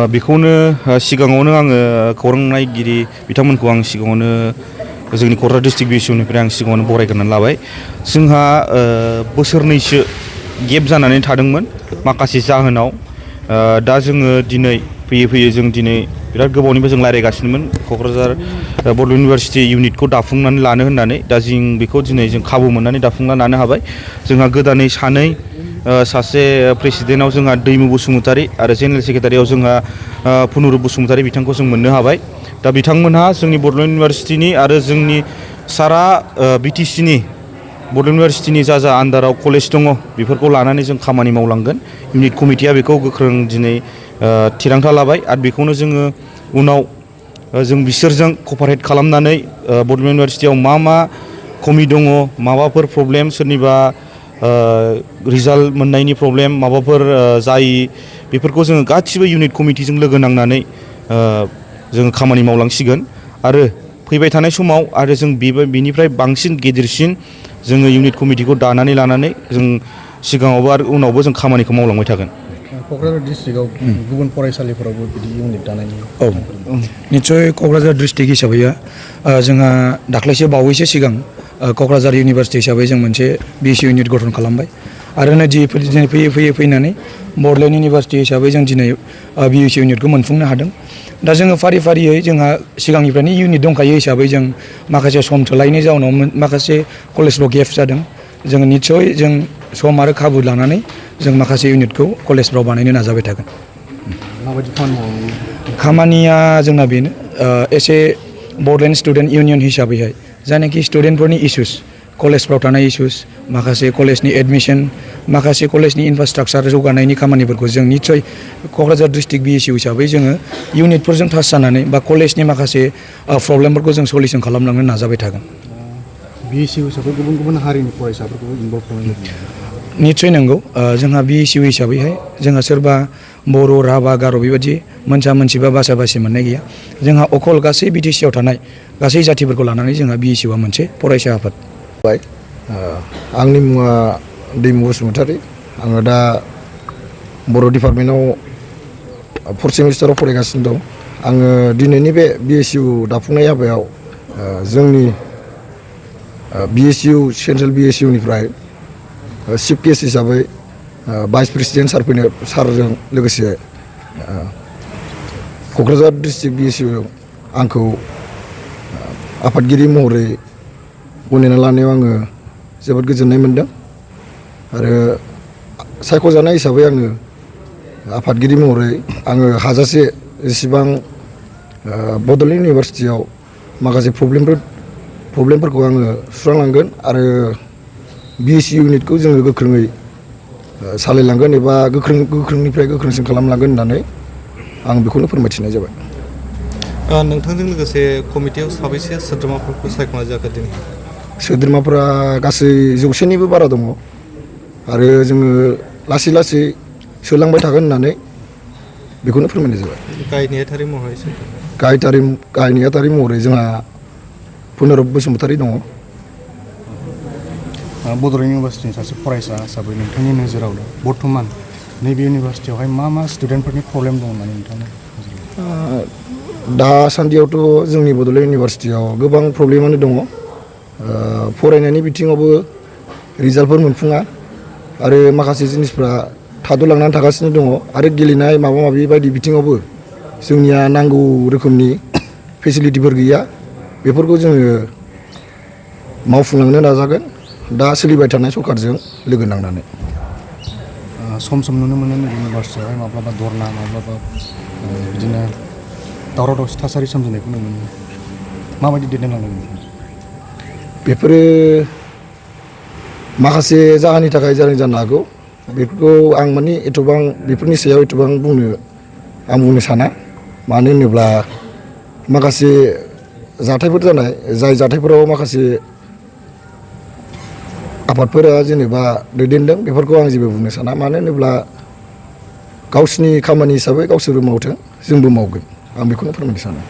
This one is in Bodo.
बेखौनो सिगाङावनो आङो खौरां नायगिरि बिथांमोनखौ आं सिगाङावनो जोंनि क'क्राझार डिस्ट्रिक्ट बिएसइउनिफ्राय आं सिगाङावनो बरायग्रोनानै लाबाय। जोंहा बोसोरनैसो गेप जानानै थादोंमोन माखासे जाहोनाव। दा जोङो दिनै फैयै जों दिनै बिराद गोबावनिफ्राय जों रायज्लायगासिनोमोन क'क्राझार बड' इउनिभारसिटि इउनिटखौ दाफुंनानै लानो होननानै। दा जों बेखौ दिनै जों खाबु मोननानै दाफुंना लानो हाबाय। जोंहा गोदानै सानै सासे प्रेसिडेन्टआव जोंहा दैमु बसुमतारी आरो जेनेरेल सेक्रेटारियाव जोंहा पुनुरुप बसुमतारी बिथांखौ जों मोननो हाबाय। दा बिथांमोनहा जोंनि बड'लेण्ड इउनिभारसिटिनि आरो जोंनि सारा बिटिसिनि बड' इउनिभारसिटिनि जा आन्दाराव कलेज दङ बेफोरखौ लानानै जों खामानि मावलांगोन। इउनिट कमिटिया बेखौ गोख्रों दिनै थिरांथा लाबाय आरो बेखौनो जोङो उनाव जों बिसोरजों कपारेट खालामनानै बड'लेण्ड इउनिभारसिटियाव मा खमि दङ, माबाफोर प्रब्लेम सोरनिबा रिजाल्ट मोननायनि प्रब्लेम माबाफोर जायि बेफोरखौ जोङो गासिबो इउनिट कमिटिजों लोगो नांनानै जोङो खामानि मावलांसिगोन। आरो फैबाय थानाय समाव आरो जों बेनिफ्राय बांसिन गेदेरसिन जोङो इउनिट कमिटिखौ दानानै लानानै जों सिगाङावबो आरो उनावबो जों खामानिखौ मावलांबाय थागोन। क'क्राझार डिस्ट्रिक्टआव गुबुन फरायसालिफोरावबो बिदि इउनिट दानायनि निस्सय क'क्राझार डिस्ट्रिक्ट हिसाबैया जोंहा दाख्लैसो बावैसो सिगां क'क्राझार इउनिभारसिटि हिसाबै जों मोनसे बिएसइउ इउनिट गठन खालामबाय आरो दिनै फैयै फैनानै बड'लेण्ड इउनिभारसिटि हिसाबै जों दिनै बिएसइउ इउनिटखौ मोनफुंनो हादों। दा जोङो फारियै जोंहा सिगांनिफ्रायनो इउनिट दंखायो हिसाबै जों माखासे सम थोलायनि जाउनाव माखासे कलेजफ्राव गेप जादों। जोङो निस्सय जों सम आरो खाबु लानानै जों माखासे इउनिटखौ कलेजफ्राव बानायनो नाजाबाय थागोन। माबायदि खामानि मावो? खामानिया जोंना बेनो एसे बड'लेण्ड स्टुडेन्ट इउनियन हिसाबैहाय जायनाखि स्टुडेन्टफोरनि इसुस, कलेजफ्राव थानाय इसुस, माखासे कलेजनि एडमिसन, माखासे कलेजनि इनफ्रास्ट्राकचार जौगानायनि खामानिफोरखौ जों निस्सय क'क्राझार डिस्ट्रिक्ट बिएसइउ हिसाबै जोङो इउनिटफोरजों टाच जानानै बा कलेजनि माखासे प्रब्लेमफोरखौ जों सलिउसन खालामलांनो नाजाबाय थागोन। बिएसइउ हिसाबै गुबुन हारिनि फरायसाफोरखौ इनभल्भ खालामनाय निस्सय नंगौ। जोंहा बिएसइउ हिसाबैहाय जोंहा सोरबा बर', राभा, गार' बेबायदि मोनसा बा बासा-बासि मोननाय गैया। जोंहा अखल गासै बिटिसिआव थानाय गासै जाथिफोरखौ लानानै जोंहा बिएसइउआ मोनसे फरायसा आफाद। आंनि मुङा दैमु बसुमतारी। आङो दा बर' डिपार्टमेन्टआव 4th सेमिस्टाराव फरायगासिनो दं। आङो दिनैनि बे बिएसइउ दाफुंनाय हाबायाव जोंनि बिएसइउ सेन्ट्रेल बिएसइउनिफ्राय चिफ गेस्ट हिसाबै भाइस प्रेसिडेन्ट सारजों लोगोसे क'क्राझार डिस्ट्रिक्ट बिएसइउ आंखौ आफादगिरि महरै गनायना लानायाव आङो जोबोद गोजोननाय मोनदों आरो सायख'जानाय हिसाबै आङो आफादगिरि महरै आङो हाजासे जेसेबां बड'लेण्ड इउनिभारसिटियाव माखासे प्रब्लेमफोरखौ आङो सुस्रांलांगोन आरो बिएसइउ इउनिटखौ जोङो गोख्रोङै सालायलांगोन एबा गोख्रोंनिफ्राय गोख्रोंसिन खालामलांगोन होननानै आं बेखौनो फोरमायथिनाय जाबाय। नोंथांजों लोगोसे कमिटियाव साबैसे सोद्रोमाफोरखौ सायख'नाय जाखो दिनै? सोद्रोमाफोरा गासै 100निबो बारा दङ आरो जोङो लासै सोलांबाय थागोन होननानै बेखौनो फोरमायनाय जाबाय। गाहाय नेहाथारि महरै जोंहा पुनुरुप बसुमतारी दङ। बड'लेण्ड इउनिभारसिटिनि सासे फरायसा हिसाबै नोंथांनि नोजोराव बर्थमान नैबे इउनिभारसिटियावहाय मा स्टुडेन्टफोरनि प्रब्लेम दं होननानै नोंथांनि दासान्दियावथ' जोंनि बड'लेण्ड इउनिभारसिटियाव गोबां प्रब्लेमानो दङ। फरायनायनि बिथिङावबो रिजाल्टफोर मोनफुङा आरो माखासे जिनिसफ्रा थाद'लांनानै थागासिनो दङ आरो गेलेनाय माबा-माबि बायदि बिथिङावबो जोंनिया नांगौ रोखोमनि फेसिलिटिफोर गैया। बेफोरखौ जोङो मावफुंलांनो नाजागोन दा सोलिबाय थानाय सरकारजों लोगो नांनानै। सम नुनो मोनो इउनिभारसिटियावहाय माब्लाबा धरना माब्लाबा बिदिनो दावराव-दावसि थासारि सोमजिनायखौ नुनो मोनो। माबायदि दैदेनलांनांगोन? बेफोरो माखासे जाहोननि थाखाय जानो हागौ। बेफोरखौ आं माने एथ'बां बेफोरनि सायाव एथ'बां बुंनो साना। मानो होनोब्ला माखासे जाथायफोर जानाय जाय जाथायफोराव माखासे आफादफोरा जेनेबा दैदेनदों बेफोरखौ आं जेबो बुंनो साना। मानो होनोब्ला गावसिनि खामानि हिसाबै गावसोरबो मावथों, जोंबो मावगोन। आं बेखौनो फोरमायनो सानो।